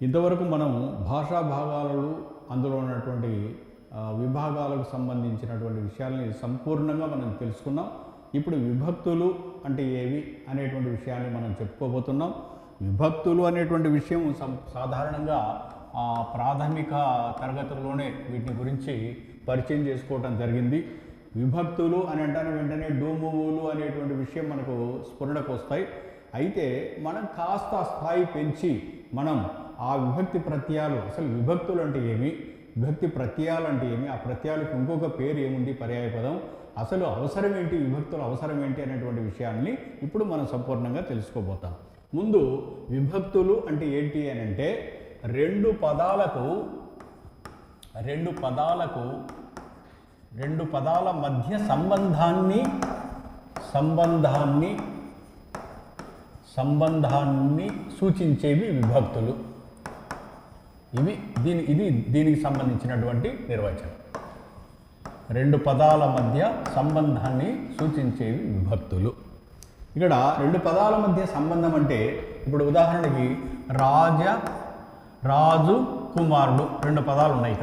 ఇంతవరకు మనం భాషా భాగాలు అందులో ఉన్నటువంటి విభాగాలకు సంబంధించినటువంటి విషయాల్ని సంపూర్ణంగా మనం తెలుసుకున్నాం. ఇప్పుడు విభక్తులు అంటే ఏవి అనేటువంటి విషయాన్ని మనం చెప్పుకోబోతున్నాం. విభక్తులు అనేటువంటి విషయం సాధారణంగా ప్రాథమిక తరగతుల్లోనే వీటి గురించి పరిచయం చేసుకోవడం జరిగింది. విభక్తులు అని అంటాను వెంటనే డూమువులు అనేటువంటి విషయం మనకు స్ఫురణకు వస్తాయి. అయితే మనం కాస్త స్థాయి పెంచి మనం ఆ విభక్తి ప్రత్యయాలు, అసలు విభక్తులు అంటే ఏమి, విభక్తి ప్రత్యయాలు అంటే ఏమి, ఆ ప్రత్యయాలకు ఇంకొక పేరు ఏముంది, పర్యాయ పదం, అసలు అవసరం ఏంటి, విభక్తులు అవసరం ఏంటి అనేటువంటి విషయాన్ని ఇప్పుడు మనం సంపూర్ణంగా తెలుసుకోబోతాం. ముందు విభక్తులు అంటే ఏంటి అని అంటే రెండు పదాల మధ్య సంబంధాన్ని సూచించేవి విభక్తులు. దీనికి సంబంధించినటువంటి నిర్వచనం. రెండు పదాల మధ్య సంబంధాన్ని సూచించేవి విభక్తులు. ఇక్కడ రెండు పదాల మధ్య సంబంధం అంటే ఇప్పుడు ఉదాహరణకి రాజు కుమారుడు రెండు పదాలు ఉన్నాయి.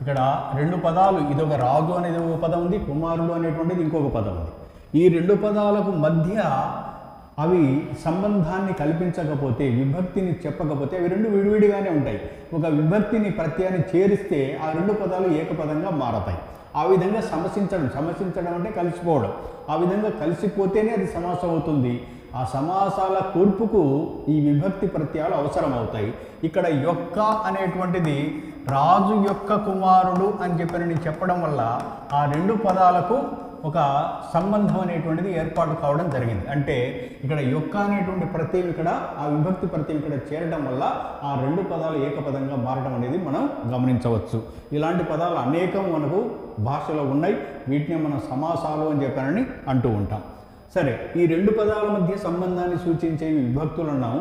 ఇక్కడ రెండు పదాలు, ఇదొక రాజు అనేది ఒక పదం ఉంది, కుమారుడు అనేటువంటిది ఇంకొక పదం ఉంది. ఈ రెండు పదాలకు మధ్య అవి సంబంధాన్ని కల్పించకపోతే, విభక్తిని చెప్పకపోతే అవి రెండు విడివిడిగానే ఉంటాయి. ఒక విభక్తిని ప్రత్యయాన్ని చేరిస్తే ఆ రెండు పదాలు ఏకపదంగా మారతాయి. ఆ విధంగా సమసించడం అంటే కలిసిపోవడం. ఆ విధంగా కలిసిపోతేనే అది సమాసం అవుతుంది. ఆ సమాసాల కూర్పుకు ఈ విభక్తి ప్రత్యయాలు అవసరం అవుతాయి. ఇక్కడ యొక్క అనేటువంటిది రాజు యొక్క కుమారుడు అని నేను చెప్పడం వల్ల ఆ రెండు పదాలకు ఒక సంబంధం అనేటువంటిది ఏర్పాటు కావడం జరిగింది. అంటే ఇక్కడ యొక్క అనేటువంటి ప్రత్యయం ఇక్కడ, ఆ విభక్తి ప్రత్యయం ఇక్కడ చేరడం వల్ల ఆ రెండు పదాలు ఏకపదంగా మారడం అనేది మనం గమనించవచ్చు. ఇలాంటి పదాలు అనేకం మనకు భాషలో ఉన్నాయి. వీటిని మనం సమాసాలు అని అంటూ ఉంటాం. సరే, ఈ రెండు పదాల మధ్య సంబంధాన్ని సూచించేవి విభక్తులు అన్నాం.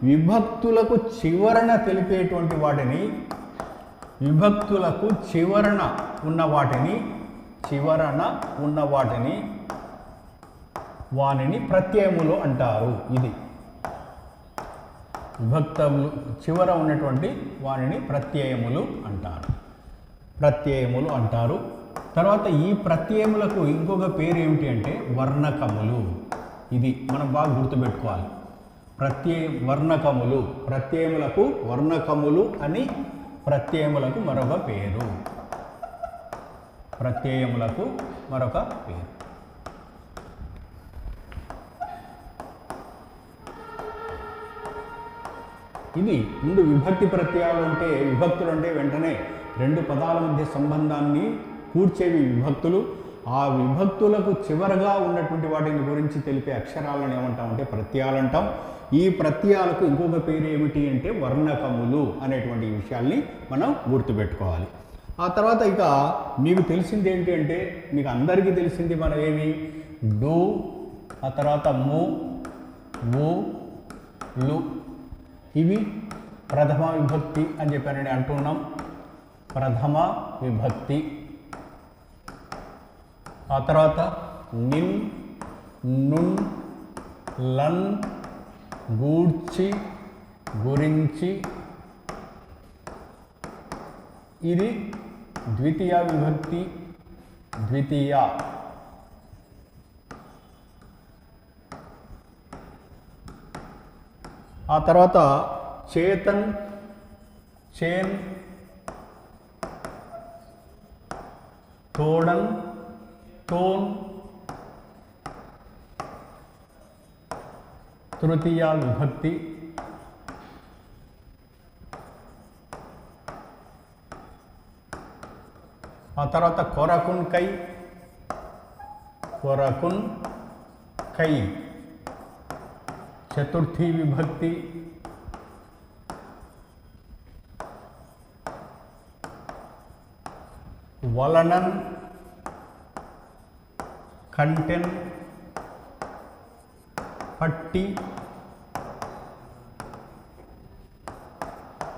విభక్తులకు చివరన తెలిపేటువంటి వాటిని, విభక్తులకు చివరన ఉన్న వాటిని వానిని ప్రత్యయములు అంటారు. ఇది విభక్తులు చివర ఉన్నటువంటి వానిని ప్రత్యయములు అంటారు. తర్వాత ఈ ప్రత్యయములకు ఇంకొక పేరు ఏమిటి అంటే వర్ణకములు. ఇది మనం బాగా గుర్తుపెట్టుకోవాలి. ప్రత్యయములకు వర్ణకములు అని ప్రత్యయములకు మరొక పేరు. ఇది ముందు విభక్తి ప్రత్యయాలు అంటే, విభక్తులు అంటే వెంటనే రెండు పదాల మధ్య సంబంధాన్ని కూర్చేవి విభక్తులు. ఆ విభక్తులకు చివరగా ఉన్నటువంటి వాటిని గురించి తెలిపే అక్షరాలను ఏమంటామంటే ప్రత్యయాలు అంటాం. ఈ ప్రత్యయాలకు ఇంకొక పేరు ఏమిటి అంటే వర్ణకములు అనేటువంటి విషయాల్ని మనం గుర్తుపెట్టుకోవాలి. ఆ తర్వాత ఇక మీకు తెలిసింది ఏంటి అంటే, మీకు అందరికీ తెలిసింది మనం ఏమి, డు, ఆ తర్వాత ము, వు, లు, ఇవి ప్రథమ విభక్తి అని అంటున్నాం. ప్రథమ విభక్తి. ఆ తర్వాత నిన్, నున్, లన్, గూర్చి, గురించి, ఇది ద్వితీయ విభక్తి. ఆ తర్వాత చేతన్, చేన్, తోడన్, తోన్, తృతీయ విభక్తి. ఆ తర్వాత కొరకున్, కై, చతుర్థీ విభక్తి. వలనన్, కంటెన్, పట్టి,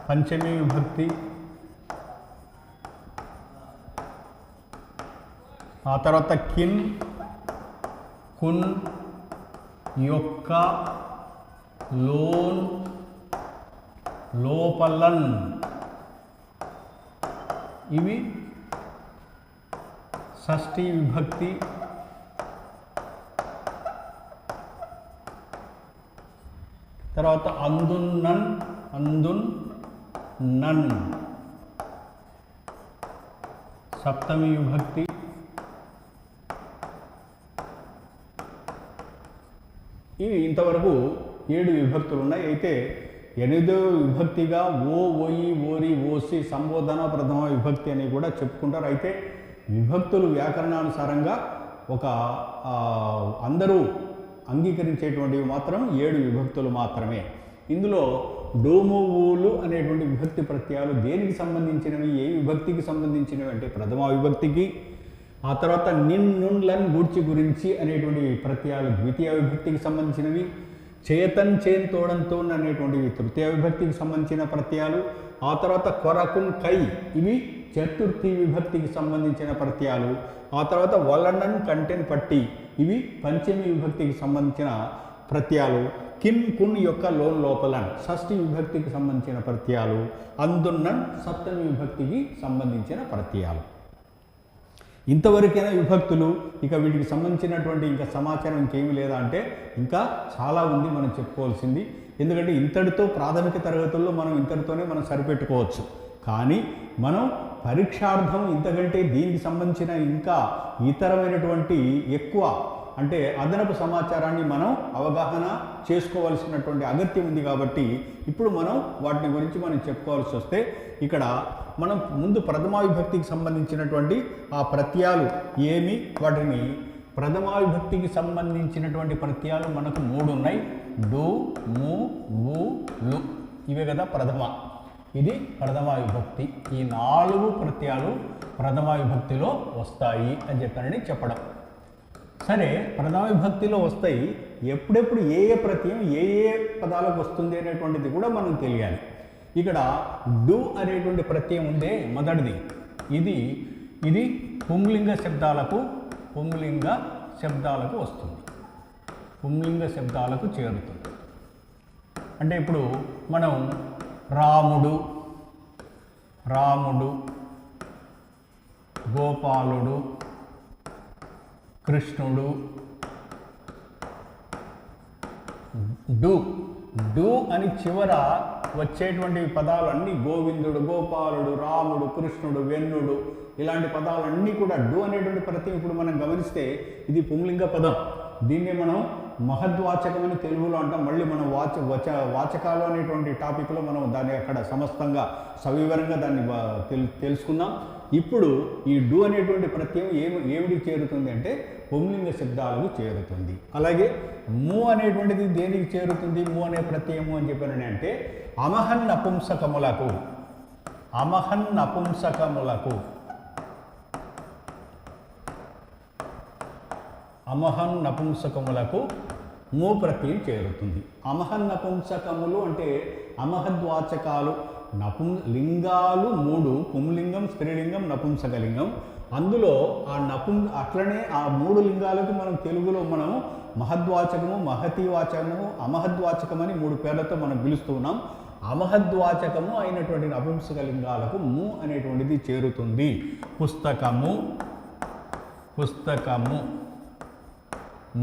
పంచమీ విభక్తి. ఆ తర్వాత కిన్, కున్, యొక్క, లోన్, లోపలన్. ఇవి షష్ఠీ విభక్తి. తర్వాత అందున్నన్, అందున్నన్ సప్తమి విభక్తి. ఇవి ఇంతవరకు 7 విభక్తులు ఉన్నాయి. అయితే 8వ విభక్తిగా ఓ, ఓయి, ఓరి, ఓసి సంబోధన ప్రథమ విభక్తి అని కూడా చెప్పుకుంటారు. అయితే విభక్తులు వ్యాకరణానుసారంగా ఒక అందరూ అంగీకరించేటువంటివి మాత్రం 7 విభక్తులు మాత్రమే. ఇందులో డోము, ఊలు అనేటువంటి విభక్తి ప్రత్యయాలు దేనికి సంబంధించినవి, ఏ విభక్తికి సంబంధించినవి అంటే ప్రథమ విభక్తికి. ఆ తర్వాత నిన్, నున్, లన్, గూడ్చి, గురించి అనేటువంటి ప్రత్యయాలు ద్వితీయ విభక్తికి సంబంధించినవి. చేతన్, చేన్, తోడన్, తోన్ అనేటువంటివి తృతీయ విభక్తికి సంబంధించిన ప్రత్యయాలు. ఆ తర్వాత కొరకున్, కై ఇవి చతుర్థి విభక్తికి సంబంధించిన ప్రత్యయాలు. ఆ తర్వాత వలనన్, కంటెన్, పట్టి ఇవి పంచమి విభక్తికి సంబంధించిన ప్రత్యయాలు. కిన్, కున్ యొక్క లోన్, లోపలన్ షష్ఠి విభక్తికి సంబంధించిన ప్రత్యయాలు. అందున్నన్ సప్తమి విభక్తికి సంబంధించిన ప్రత్యయాలు. ఇంతవరకైనా విభక్తులు. ఇక వీటికి సంబంధించినటువంటి ఇంకా సమాచారం ఇంకేమీ లేదా అంటే ఇంకా చాలా ఉంది మనం చెప్పుకోవాల్సింది. ఎందుకంటే ఇంతటితో ప్రాథమిక తరగతుల్లో మనం ఇంతటితోనే మనం సరిపెట్టుకోవచ్చు. కానీ మనం పరీక్షార్థం ఇంతకంటే దీనికి సంబంధించిన ఇంకా ఇతరమైనటువంటి ఎక్కువ అంటే అదనపు సమాచారాన్ని మనం అవగాహన చేసుకోవాల్సినటువంటి అగత్యం ఉంది. కాబట్టి ఇప్పుడు మనం వాటిని గురించి మనం చెప్పుకోవాల్సి వస్తే ఇక్కడ మనం ముందు ప్రథమా విభక్తికి సంబంధించినటువంటి ఆ ప్రత్యయాలు ఏమి, వాటిని ప్రథమా విభక్తికి సంబంధించినటువంటి ప్రత్యయాలు మనకు 3 ఉన్నాయి. డు, ము, వు, లు ఇవే కదా ప్రథమ. ఇది ప్రథమా విభక్తి. ఈ 4 ప్రత్యయాలు ప్రథమా విభక్తిలో వస్తాయి అని చెప్పానని చెప్పడం. సరే, ప్రథమ విభక్తిలో వస్తాయి. ఎప్పుడెప్పుడు ఏ ఏ ప్రత్యయం ఏ ఏ పదాలకు వస్తుంది అనేటువంటిది కూడా మనం తెలియాలి. ఇక్కడ డు అనేటువంటి ప్రత్యయం ఉందే మొదటిది, ఇది పుంలింగ శబ్దాలకు వస్తుంది, పుంలింగ శబ్దాలకు చేరుతుంది. అంటే ఇప్పుడు మనం రాముడు, గోపాలుడు, కృష్ణుడు, డు అని చివర వచ్చేటువంటి పదాలన్నీ గోవిందుడు, గోపాలుడు, రాముడు, కృష్ణుడు, వెన్నుడు ఇలాంటి పదాలన్నీ కూడా డు అనేటువంటి ప్రత్యయం ఇప్పుడు మనం గమనిస్తే ఇది పుంలింగ పదం. దీన్నే మనం మహద్వాచకమని తెలుగులో అంటాం. మళ్ళీ మనం వాచకాలు అనేటువంటి టాపిక్లో మనం దాన్ని అక్కడ సమస్తంగా సవివరంగా దాన్ని తెలుసుకుందాం. ఇప్పుడు ఈ డు అనేటువంటి ప్రత్యయం ఏమిటికి చేరుతుంది అంటే పుంలింగ శబ్దాలకు చేరుతుంది. అలాగే ము అనేటువంటిది దేనికి చేరుతుంది, ము అనే ప్రత్యయము అని చెప్పానని అంటే అమహన్ నపుంసకములకు ము ప్రత్యయం చేరుతుంది. అమహన్ నపుంసకములు అంటే అమహద్వాచకాలు, లింగాలు 3, పుంలింగం, స్త్రీలింగం, నపుంసకలింగం. అందులో అట్లనే ఆ 3 లింగాలకు మనం తెలుగులో మనం మహద్వాచకము, మహతీవాచకము, అమహద్వాచకమని 3 పేర్లతో మనం పిలుస్తున్నాం. అమహద్వాచకము అయినటువంటి నపుంసకలింగాలకు ము అనేటువంటిది చేరుతుంది. పుస్తకము,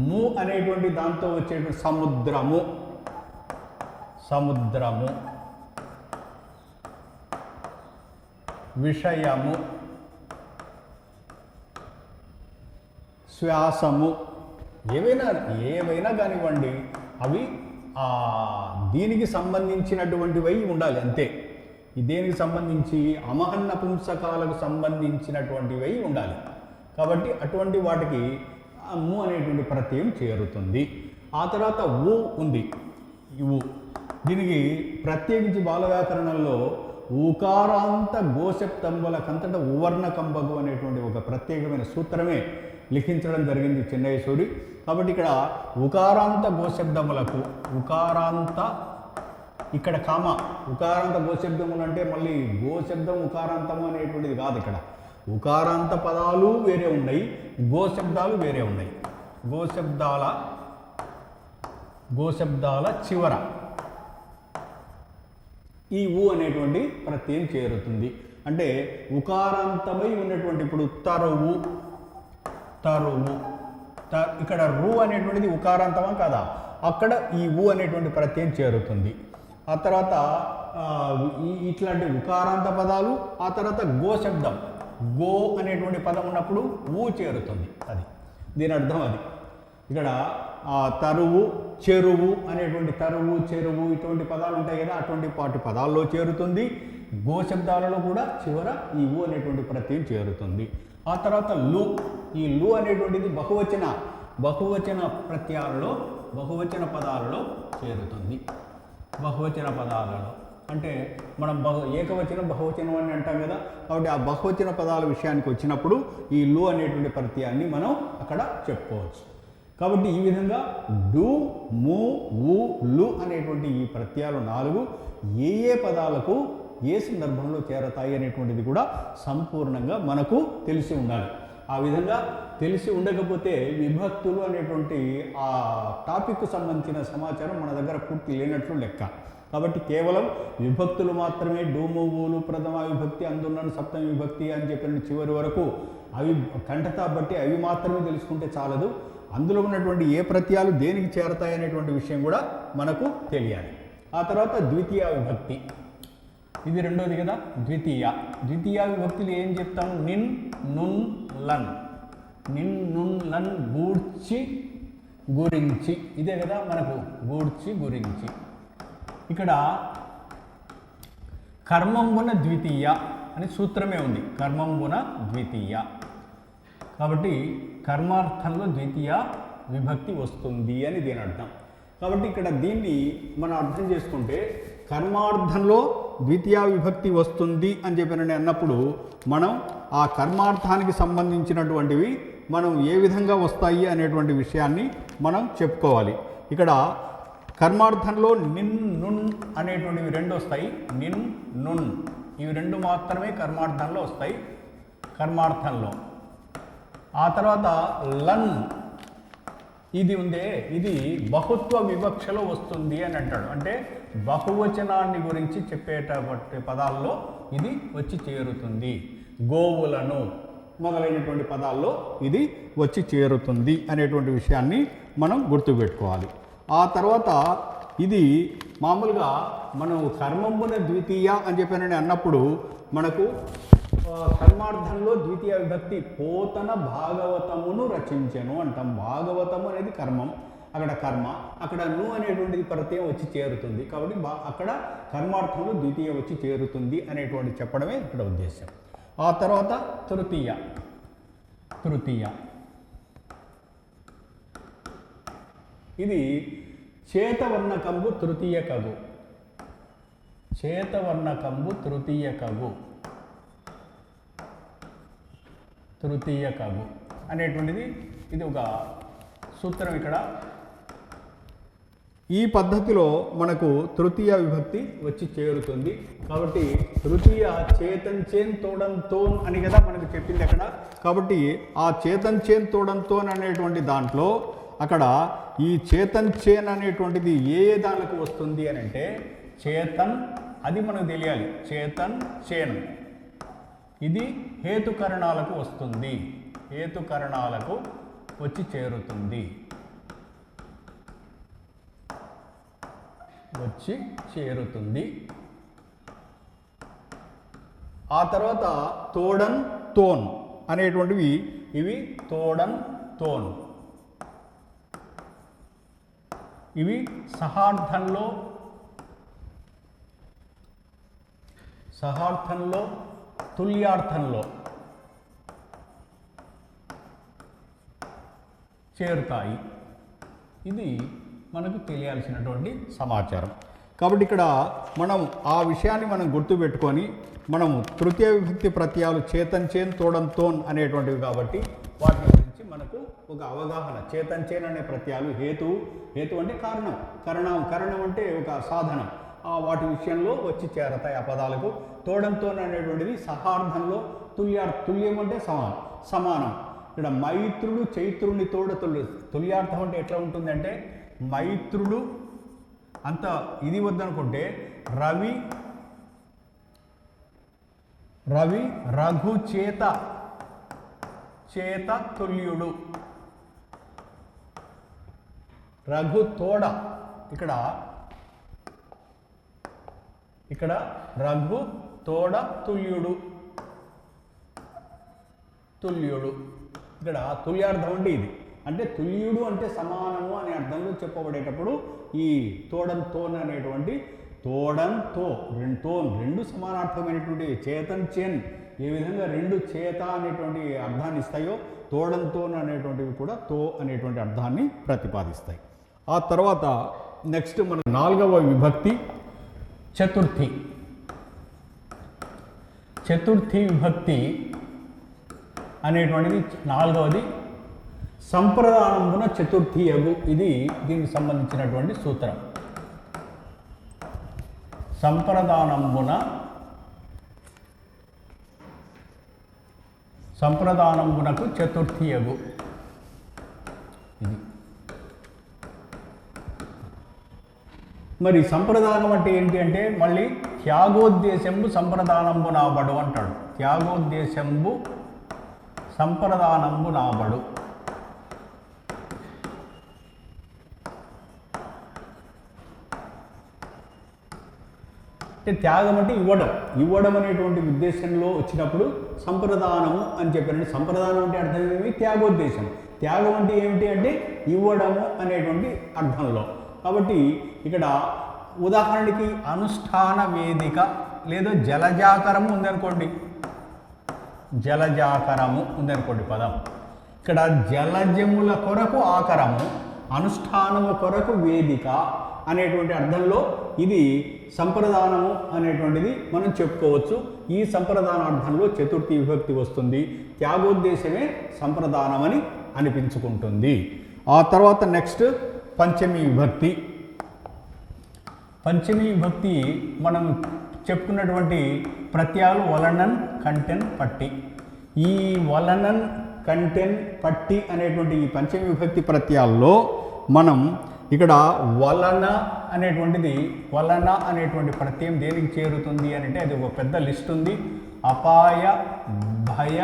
ము అనేటువంటి దాంతో వచ్చేటువంటి సముద్రము, విషయము, శ్వాసము, ఏవైనా కానివ్వండి అవి దీనికి సంబంధించినటువంటివై ఉండాలి అంతే. దేనికి సంబంధించి అమహన్ నపుంసకాలకు సంబంధించినటువంటివై ఉండాలి. కాబట్టి అటువంటి వాటికి ము అనేటువంటి ప్రత్యయం చేరుతుంది. ఆ తర్వాత ఊ ఉంది. దీనికి ప్రత్యేకించి బాల వ్యాకరణంలో ఊకారాంత గోశబ్దంబులకంతట ఉవర్ణ కంబగు అనేటువంటి ఒక ప్రత్యేకమైన సూత్రమే లిఖించడం జరిగింది చెన్నై సూరి. కాబట్టి ఇక్కడ ఉకారాంత గోశబ్దములకు ఇక్కడ ఉకారాంత గోశబ్దములు అంటే మళ్ళీ గోశబ్దం ఉకారాంతము అనేటువంటిది కాదు. ఇక్కడ ఉకారాంత పదాలు వేరే ఉన్నాయి, గోశబ్దాలు వేరే ఉన్నాయి. గోశబ్దాల చివర ఈ ఊ అనేటువంటి ప్రత్యయం చేరుతుంది. అంటే ఉకారాంతమై ఉన్నటువంటి ఇప్పుడు తరువు తరువు ఇక్కడ రు అనేటువంటిది ఉకారాంతమా కదా, అక్కడ ఈ ఊ అనేటువంటి ప్రత్యయం చేరుతుంది. ఆ తర్వాత ఇట్లాంటి ఉకారాంత పదాలు, ఆ తర్వాత గో శబ్దం, గో అనేటువంటి పదం ఉన్నప్పుడు ఊ చేరుతుంది. అది దీని అర్థం. అది ఇక్కడ తరువు చెరువు అనేటువంటి తరువు చెరువు ఇటువంటి పదాలు ఉంటాయి కదా, అటువంటి వాటి పదాల్లో చేరుతుంది. గో శబ్దాలలో కూడా చివర ఈ ఊ అనేటువంటి ప్రత్యయం చేరుతుంది. ఆ తర్వాత లు, ఈ లు అనేటువంటిది బహువచన ప్రత్యయాలలో బహువచన పదాలలో చేరుతుంది. బహువచన పదాలలో అంటే మనం ఏకవచనం బహువచనం అని అంటాం కదా, కాబట్టి ఆ బహువచన పదాల విషయానికి వచ్చినప్పుడు ఈ లు అనేటువంటి ప్రత్యయాన్ని మనం అక్కడ చెప్పుకోవచ్చు. కాబట్టి ఈ విధంగా డు ము ఊ లు అనేటువంటి ఈ ప్రత్యయాలు 4 ఏ పదాలకు ఏ సందర్భంలో చేరతాయి అనేటువంటిది కూడా సంపూర్ణంగా మనకు తెలిసి ఉండాలి. ఆ విధంగా తెలిసి ఉండకపోతే విభక్తులు అనేటువంటి ఆ టాపిక్కు సంబంధించిన సమాచారం మన దగ్గర పూర్తి లేనట్లు లెక్క. కాబట్టి కేవలం విభక్తులు మాత్రమే డూమూలు ప్రథమ విభక్తి అందున్న సప్తమి విభక్తి అని చెప్పిన చివరి వరకు అవి కంఠతా బట్టి అవి మాత్రమే తెలుసుకుంటే చాలదు. అందులో ఉన్నటువంటి ఏ ప్రత్యయాలు దేనికి చేరతాయి అనేటువంటి విషయం కూడా మనకు తెలియాలి. ఆ తర్వాత ద్వితీయ విభక్తి, ఇది రెండోది కదా. ద్వితీయ విభక్తులు ఏం చెప్తాం? నిన్ నున్ లన్, నిన్ నున్ లన్ గూడ్చి గురించి, ఇదే కదా మనకు గూడ్చి గురించి. ఇక్కడ కర్మంబున ద్వితీయ అని సూత్రమే ఉంది, కర్మంబున ద్వితీయ. కాబట్టి కర్మార్థంలో ద్వితీయ విభక్తి వస్తుంది అని దీని అర్థం. కాబట్టి ఇక్కడ దీన్ని మనం అర్థం చేసుకుంటే కర్మార్థంలో ద్వితీయ విభక్తి వస్తుంది అని చెప్పి అన్నప్పుడు మనం ఆ కర్మార్థానికి సంబంధించినటువంటివి మనం ఏ విధంగా వస్తాయి అనేటువంటి విషయాన్ని మనం చెప్పుకోవాలి. ఇక్కడ కర్మార్థంలో నిన్ నున్ అనేటువంటివి 2 వస్తాయి. నిన్ నున్ ఇవి 2 మాత్రమే కర్మార్థంలో వస్తాయి, కర్మార్థంలో. ఆ తర్వాత లన్ ఇది ఉందే, ఇది బహుత్వ వివక్షలో వస్తుంది అని అంటాడు. అంటే బహువచనాన్ని గురించి చెప్పేటటువంటి పదాల్లో ఇది వచ్చి చేరుతుంది. గోవులను మొదలైనటువంటి పదాల్లో ఇది వచ్చి చేరుతుంది అనేటువంటి విషయాన్ని మనం గుర్తుపెట్టుకోవాలి. ఆ తర్వాత ఇది మామూలుగా మనం కర్మంబున ద్వితీయ అని చెప్పి అన్నప్పుడు మనకు కర్మార్థంలో ద్వితీయ విభక్తి పోతన భాగవతమును రచించెను అంటాం. భాగవతము అనేది కర్మం, అక్కడ కర్మ, అక్కడ ను అనేటువంటిది ప్రత్యయం వచ్చి చేరుతుంది. కాబట్టి అక్కడ కర్మార్థంలో ద్వితీయ వచ్చి చేరుతుంది అనేటువంటి చెప్పడమే ఇక్కడ ఉద్దేశం. ఆ తర్వాత తృతీయ ఇది చేతవర్ణకంబు తృతీయ కగు, చేతవర్ణకంబు తృతీయ కగు అనేటువంటిది ఇది ఒక సూత్రం. ఇక్కడ ఈ పద్ధతిలో మనకు తృతీయ విభక్తి వచ్చి చేరుతుంది. కాబట్టి తృతీయ చేతన్ తోడంతోన్ అని కదా మనకు చెప్పింది అక్కడ. కాబట్టి ఆ చేతన్ తోడంతోన్ అనేటువంటి దాంట్లో అక్కడ ఈ చేతన్ అనేటువంటిది ఏ దానికి వస్తుంది అని అంటే చేతన్, అది మనకు తెలియాలి. చేతన్ చేన్ ఇది హేతుకరణాలకు వస్తుంది, హేతుకరణాలకు వచ్చి చేరుతుంది, ఆ తర్వాత తోడన్ తోన్ అనేటువంటివి, ఇవి తోడన్ తోన్, ఇవి సహార్థంలో తుల్యార్థంలో చేరుతాయి. ఇది మనకు తెలియాల్సినటువంటి సమాచారం. కాబట్టి ఇక్కడ మనం ఆ విషయాన్ని మనం గుర్తుపెట్టుకొని మనము తృతీయ విభక్తి ప్రత్యయాలు చేతన్ తోడన్ అనేటువంటివి కాబట్టి వాటి గురించి మనకు ఒక అవగాహన. చేతన్ అనే ప్రత్యయాలు హేతు అంటే కరణం అంటే ఒక సాధనం, వాటి విషయంలో వచ్చి చేరతాయి ఆ పదాలకు. తోడంతోన్ అనేటువంటిది సహార్థంలో తుల్యం అంటే సమానం. ఇక్కడ మైత్రుడు చైత్రుని తోడ తుల్యార్థం అంటే ఎట్లా ఉంటుందంటే మైత్రుడు అంత ఇది వద్దనుకుంటే రవి రవి రఘు చేత చేత తుల్యుడు. రఘు తోడ, ఇక్కడ రఘు తోడ తుల్యుడు. ఇక్కడ తుల్యార్థం అంటే ఇది, అంటే తుల్యుడు అంటే సమానము అనే అర్థంలో చెప్పబడేటప్పుడు ఈ తోడన్ అనేటువంటి రెండు సమానార్థమైనటువంటి చేతన్ చేన్ ఏ విధంగా రెండు చేత అనేటువంటి అర్థాన్ని ఇస్తాయో తోడన్ అనేటువంటివి కూడా తో అనేటువంటి అర్థాన్ని ప్రతిపాదిస్తాయి. ఆ తర్వాత నెక్స్ట్ మన 4వ విభక్తి చతుర్థి. చతుర్థి విభక్తి అనేటువంటిది 4వది. సంప్రదానమున చతుర్థి యగు, ఇది దీనికి సంబంధించినటువంటి సూత్రం. సంప్రదానమునకు చతుర్థి యగు, ఇది. మరి సంప్రదానం అంటే ఏంటి అంటే మళ్ళీ త్యాగోద్దేశంబు సంప్రదానంబు నాబడు అంటాడు. త్యాగోద్దేశంబు సంప్రదానంబు నాబడు. అంటే త్యాగం అంటే ఇవ్వడం అనేటువంటి ఉద్దేశంలో వచ్చినప్పుడు సంప్రదానము అని చెప్పారండి. సంప్రదానం అంటే అర్థం ఏమి? త్యాగోద్దేశం. త్యాగం అంటే ఏమిటి అంటే ఇవ్వడము అనేటువంటి అర్థంలో. కాబట్టి ఇక్కడ ఉదాహరణకి అనుష్ఠాన వేదిక లేదా జలజాకరము ఉందనుకోండి, పదం. ఇక్కడ జలజముల కొరకు ఆకరము, అనుష్ఠానము కొరకు వేదిక అనేటువంటి అర్థంలో ఇది సంప్రదానము అనేటువంటిది మనం చెప్పుకోవచ్చు. ఈ సంప్రదానార్థంలో చతుర్థి విభక్తి వస్తుంది. త్యాగోద్దేశమే సంప్రదానమని అనిపించుకుంటుంది. ఆ తర్వాత నెక్స్ట్ పంచమీ విభక్తి. పంచమీ విభక్తి మనం చెప్పుకున్నటువంటి ప్రత్యయాలు వలనన్, కంటెన్, పట్టి. ఈ వలనన్, కంటెన్, పట్టి అనేటువంటి ఈ పంచమీ విభక్తి ప్రత్యయాల్లో మనం ఇక్కడ వలన అనేటువంటి ప్రత్యయం దేనికి చేరుతుంది అని అంటే అది ఒక పెద్ద లిస్ట్ ఉంది. అపాయ, భయ,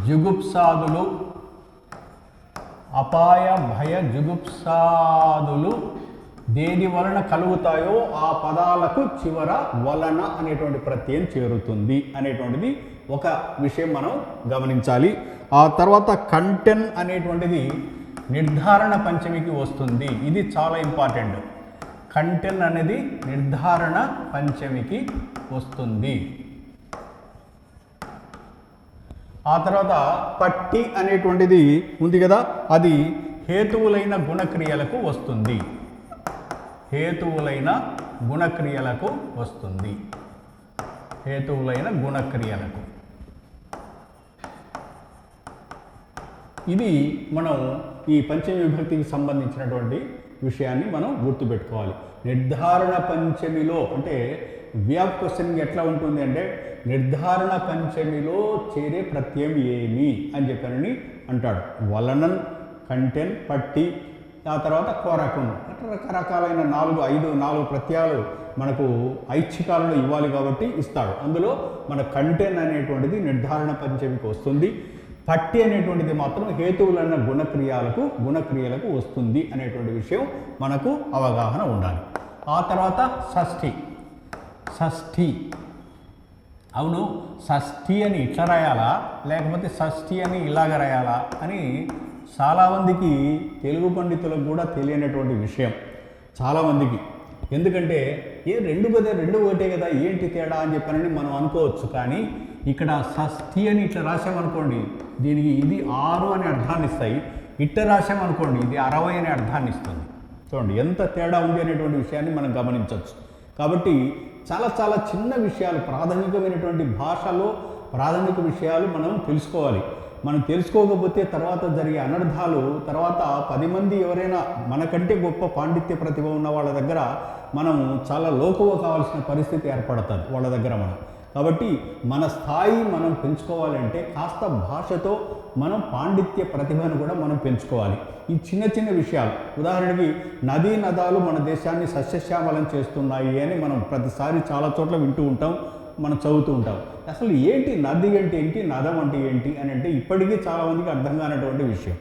జుగుప్సాదులు దేని వలన కలుగుతాయో ఆ పదాలకు చివర వలన అనేటువంటి ప్రత్యయం చేరుతుంది అనేటువంటిది ఒక విషయం మనం గమనించాలి. ఆ తర్వాత కంటెన్ అనేటువంటిది నిర్ధారణ పంచమికి వస్తుంది. ఇది చాలా ఇంపార్టెంట్. కంటెన్ అనేది నిర్ధారణ పంచమికి వస్తుంది. ఆ తర్వాత పట్టి అనేటువంటిది ఉంది కదా, అది హేతువులైన గుణక్రియలకు వస్తుంది. ఇది మనం ఈ పంచమి విభక్తికి సంబంధించినటువంటి విషయాన్ని మనం గుర్తుపెట్టుకోవాలి. నిర్ధారణ పంచమిలో అంటే వ్యాప్ క్వశ్చన్ ఎట్లా ఉంటుంది అంటే నిర్ధారణ పంచమిలో చేరే ప్రత్యయం ఏమి అని చెప్పానని అంటాడు. వలనన్, కంటెన్, పట్టి, ఆ తర్వాత కోరకం, రకరకాలైన 4 ప్రత్యయాలు మనకు ఐచ్ఛికాలలో ఇవ్వాలి కాబట్టి ఇస్తాడు. అందులో మన కంటెన్ అనేటువంటిది నిర్ధారణ పంచమికి వస్తుంది. పట్టి అనేటువంటిది మాత్రం హేతువులన్న గుణక్రియలకు వస్తుంది అనేటువంటి విషయం మనకు అవగాహన ఉండాలి. ఆ తర్వాత షష్ఠి. అవును, షష్ఠి అని ఇట్లా రాయాలా లేకపోతే షష్ఠి అని ఇలాగ రాయాలా అని చాలామందికి తెలుగు పండితులకు కూడా తెలియనటువంటి విషయం చాలామందికి. ఎందుకంటే రెండు ఒకటే కదా, ఏంటి తేడా అని చెప్పానని మనం అనుకోవచ్చు. కానీ ఇక్కడ షష్ఠి అని ఇట్లా రాసామనుకోండి, దీనికి ఇది 6 అనే అర్థాన్ని ఇస్తాయి. ఇట్ట రాసామనుకోండి, ఇది 60 అనే అర్థాన్ని ఇస్తుంది. చూడండి ఎంత తేడా ఉంది అనేటువంటి విషయాన్ని మనం గమనించవచ్చు. కాబట్టి చాలా చిన్న విషయాలు, ప్రాథమికమైనటువంటి భాషలో ప్రాథమిక విషయాలు మనం తెలుసుకోవాలి. మనం తెలుసుకోకపోతే తర్వాత జరిగే అనర్థాలు, తర్వాత 10 మంది ఎవరైనా మనకంటే గొప్ప పాండిత్య ప్రతిభ ఉన్న వాళ్ళ దగ్గర మనం చాలా లోకువ కావాల్సిన పరిస్థితి ఏర్పడుతుంది వాళ్ళ దగ్గర మనం. కాబట్టి మన స్థాయి మనం పెంచుకోవాలంటే కాస్త భాషతో మనం పాండిత్య ప్రతిభను కూడా మనం పెంచుకోవాలి. ఈ చిన్న విషయాలు, ఉదాహరణకి నదీ నదాలు మన దేశాన్ని సస్యశ్యామలం చేస్తున్నాయి అని మనం ప్రతిసారి చాలా చోట్ల వింటూ ఉంటాం. మనం చదువుతూ ఉంటాం. అసలు ఏంటి నది అంటే ఏంటి, నదం అంటే ఏంటి అని అంటే ఇప్పటికీ చాలామందికి అర్థం కానటువంటి విషయం.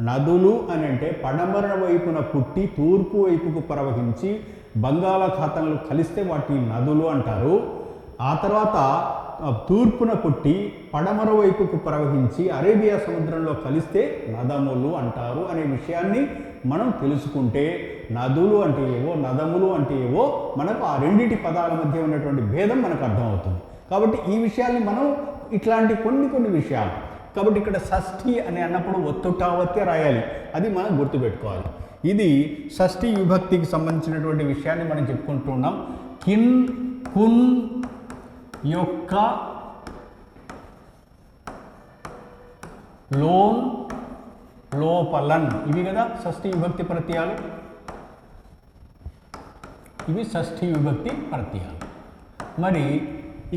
నదులు అని అంటే పడమర వైపున పుట్టి తూర్పు వైపుకు ప్రవహించి బంగాళాఖాతంలో కలిస్తే వాటిని నదులు అంటారు. ఆ తర్వాత తూర్పున పుట్టి పడమర వైపుకు ప్రవహించి అరేబియా సముద్రంలో కలిస్తే నదములు అంటారు అనే విషయాన్ని మనం తెలుసుకుంటే నదులు అంటే ఏవో నదములు అంటే ఏవో మనకు ఆ రెండింటి పదాల మధ్య ఉన్నటువంటి భేదం మనకు అర్థమవుతుంది. కాబట్టి ఈ విషయాన్ని మనం ఇట్లాంటి కొన్ని విషయాలు కాబట్టి ఇక్కడ షష్ఠి అని అన్నప్పుడు ఒత్తుటావత్తే రాయాలి, అది మనం గుర్తుపెట్టుకోవాలి. ఇది షష్ఠి విభక్తికి సంబంధించినటువంటి విషయాన్ని మనం చెప్పుకుంటున్నాం. కిన్ కున్ యొక్క లోన్ లోపలన్ ఇవి కదా షష్ఠి విభక్తి ప్రత్యయాలు, ఇవి షష్ఠి విభక్తి ప్రత్యయాలు. మరి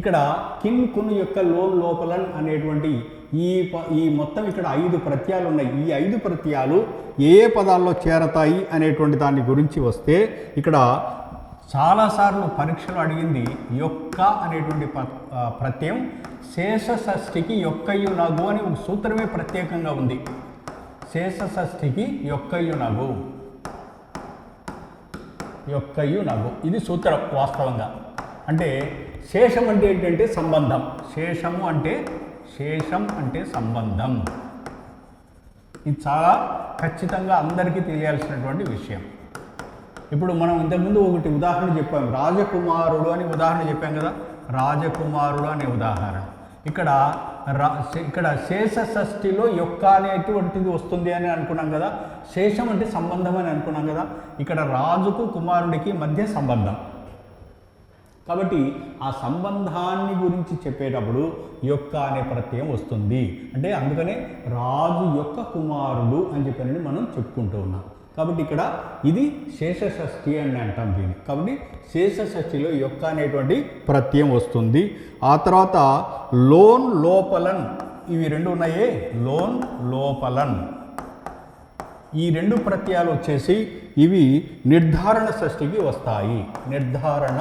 ఇక్కడ కిన్ కున్ యొక్క లోన్ లోపలన్ అనేటువంటి ఈ మొత్తం ఇక్కడ 5 ప్రత్యయాలు ఉన్నాయి. ఈ 5 ప్రత్యయాలు ఏ పదాల్లో చేరతాయి అనేటువంటి దాని గురించి వస్తే ఇక్కడ చాలాసార్లు పరీక్షలు అడిగింది యొక్క అనేటువంటి ప్రత్యయం శేష షష్ఠికి యొక్కయు నగు అని ఒక సూత్రమే ప్రత్యేకంగా ఉంది. శేష షష్ఠికి యొక్కయు నగు, యొక్కయు నగు ఇది సూత్రం వాస్తవంగా. అంటే శేషం అంటే ఏంటంటే సంబంధం, శేషం అంటే సంబంధం. ఇది చాలా ఖచ్చితంగా అందరికీ తెలియాల్సినటువంటి విషయం. ఇప్పుడు మనం ఇంతకుముందు ఒకటి ఉదాహరణ చెప్పాం, రాజకుమారుడు అని ఉదాహరణ చెప్పాం కదా, రాజకుమారుడు అనే ఉదాహరణ. ఇక్కడ శేష షష్ఠిలో యొక్క అనేటువంటిది వస్తుంది అని అనుకున్నాం కదా, శేషం అంటే సంబంధం అని అనుకున్నాం కదా. ఇక్కడ రాజుకు కుమారుడికి మధ్య సంబంధం, కాబట్టి ఆ సంబంధాన్ని గురించి చెప్పేటప్పుడు యొక్క అనే ప్రత్యయం వస్తుంది. అంటే అందుకనే రాజు యొక్క కుమారుడు అని చెప్పని మనం చెప్పుకుంటూ ఉన్నాం. కాబట్టి ఇక్కడ ఇది శేష షష్ఠి అని అంటాం దీన్ని. కాబట్టి శేష షష్ఠిలో యొక్క అనేటువంటి ప్రత్యయం వస్తుంది. ఆ తర్వాత లోన్ లోపలన్ ఇవి 2 ఉన్నాయే, లోన్ లోపలన్ ఈ 2 ప్రత్యయాలు వచ్చేసి ఇవి నిర్ధారణ షష్ఠికి వస్తాయి. నిర్ధారణ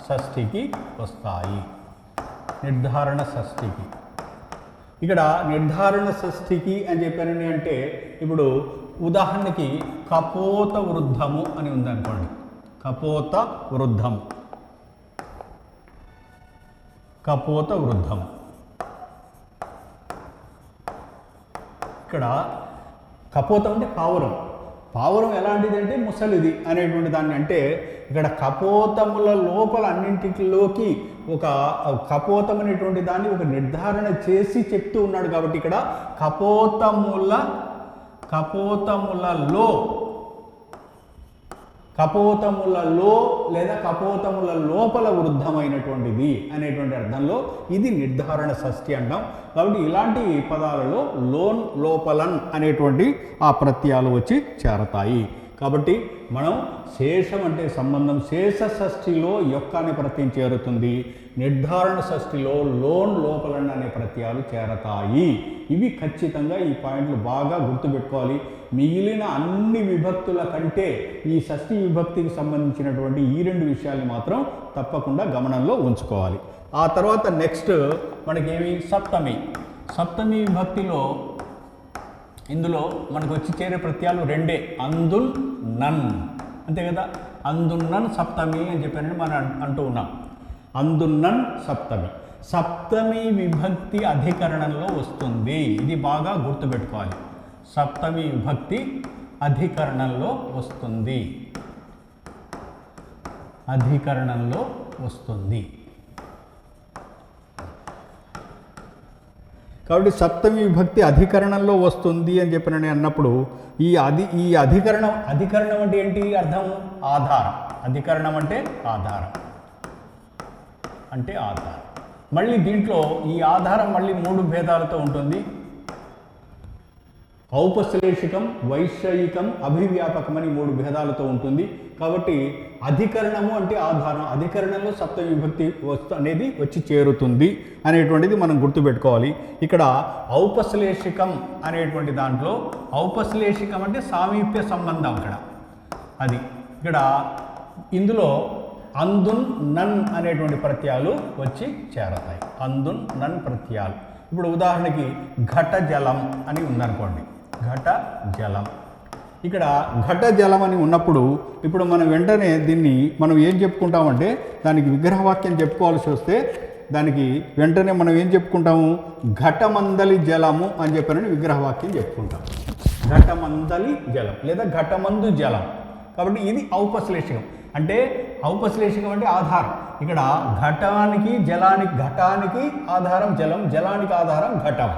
షష్ఠికి వస్తాయి. నిర్ధారణ షష్ఠికి ఇక్కడ నిర్ధారణ షష్ఠికి అని చెప్పానని అంటే ఇప్పుడు ఉదాహరణకి కపోత వృద్ధము అని ఉందనుకోండి, కపోత వృద్ధము, కపోత వృద్ధము. ఇక్కడ కపోతం అంటే పావురం. పావురం ఎలాంటిది అంటే ముసలిది అనేటువంటి దాన్ని. అంటే ఇక్కడ కపోతముల లోపల అన్నింటిలోకి ఒక కపోతం అనేటువంటి దాన్ని ఒక నిర్ధారణ చేసి చెప్తూ ఉన్నాడు. కాబట్టి ఇక్కడ కపోతములలో లేదా కపోతముల లోపల వృద్ధమైనటువంటిది అనేటువంటి అర్థంలో ఇది నిర్ధారణ షష్ఠి అంటాం. కాబట్టి ఇలాంటి పదాలలో లోన్ లోపలన్ అనేటువంటి ఆ ప్రత్యయాలు వచ్చి చేరతాయి. కాబట్టి మనం శేషం అంటే సంబంధం, శేష షష్ఠిలో యొక్క అనే ప్రత్యయం చేరుతుంది, నిర్ధారణ షష్ఠిలో లోన్ లోపలన్ అనే ప్రత్యయాలు చేరతాయి. ఇవి ఖచ్చితంగా ఈ పాయింట్లు బాగా గుర్తుపెట్టుకోవాలి. మిగిలిన అన్ని విభక్తుల కంటే ఈ షష్ఠి విభక్తికి సంబంధించినటువంటి ఈ 2 విషయాలు మాత్రం తప్పకుండా గమనంలో ఉంచుకోవాలి. ఆ తర్వాత నెక్స్ట్ మనకేమి సప్తమి. సప్తమి విభక్తిలో ఇందులో మనకు వచ్చి చేరే ప్రత్యయాలు 2, అందున్ నన్, అంతే కదా. అందున్నన్ సప్తమి అని చెప్పారని మనం అంటూ ఉన్నాం. అందున్నన్ సప్తమి, సప్తమి విభక్తి అధికరణంలో వస్తుంది. ఇది బాగా గుర్తుపెట్టుకోవాలి. సప్తమి విభక్తి అధికరణంలో వస్తుంది, అధికరణంలో వస్తుంది. కాబట్టి సప్తమి విభక్తి అధికరణంలో వస్తుంది అని చెప్పిన అన్నప్పుడు ఈ అధికరణం అంటే ఏంటి అర్థం? ఆధారం. అధికరణం అంటే ఆధారం, అంటే ఆధారం. మళ్ళీ దీంట్లో ఈ ఆధారం మళ్ళీ 3 భేదాలతో ఉంటుంది. ఔపశ్లేషికం, వైషయికం, అభివ్యాపకం అని 3 భేదాలతో ఉంటుంది. కాబట్టి అధికరణము అంటే ఆధారం, అధికరణంలో సప్తమి విభక్తి అనేది వచ్చి చేరుతుంది అనేటువంటిది మనం గుర్తుపెట్టుకోవాలి. ఇక్కడ ఔపశ్లేషికం అనేటువంటి దాంట్లో ఔపశ్లేషికం అంటే సామీప్య సంబంధం. ఇక్కడ ఇందులో అందున్ నన్ అనేటువంటి ప్రత్యయాలు వచ్చి చేరతాయి. అందున్ నన్ ప్రత్యయాలు. ఇప్పుడు ఉదాహరణకి ఘట జలం అని ఉందనుకోండి. ఘట జలం. ఇక్కడ ఘట జలం అని ఉన్నప్పుడు ఇప్పుడు మనం వెంటనే దీన్ని మనం ఏం చెప్పుకుంటామంటే దానికి విగ్రహవాక్యం చెప్పుకోవాల్సి వస్తే దానికి వెంటనే మనం ఏం చెప్పుకుంటాము? ఘటమందలి జలము అని చెప్పారని విగ్రహవాక్యం చెప్పుకుంటాం. ఘటమందలి జలం లేదా ఘటమందు జలం. కాబట్టి ఇది ఔపశ్లేషికం. అంటే ఔపశ్లేషికం అంటే ఆధారం. ఇక్కడ ఘటానికి జలానికి, ఘటానికి ఆధారం జలం, జలానికి ఆధారం ఘటం.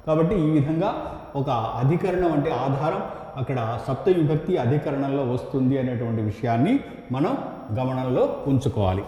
కాబట్టి ఈ విధంగా ఒక అధికరణం అంటే ఆధారం అక్కడ సప్తమి విభక్తి అధికరణంలో వస్తుంది అనేటువంటి విషయాన్ని మనం గమనంలో ఉంచుకోవాలి.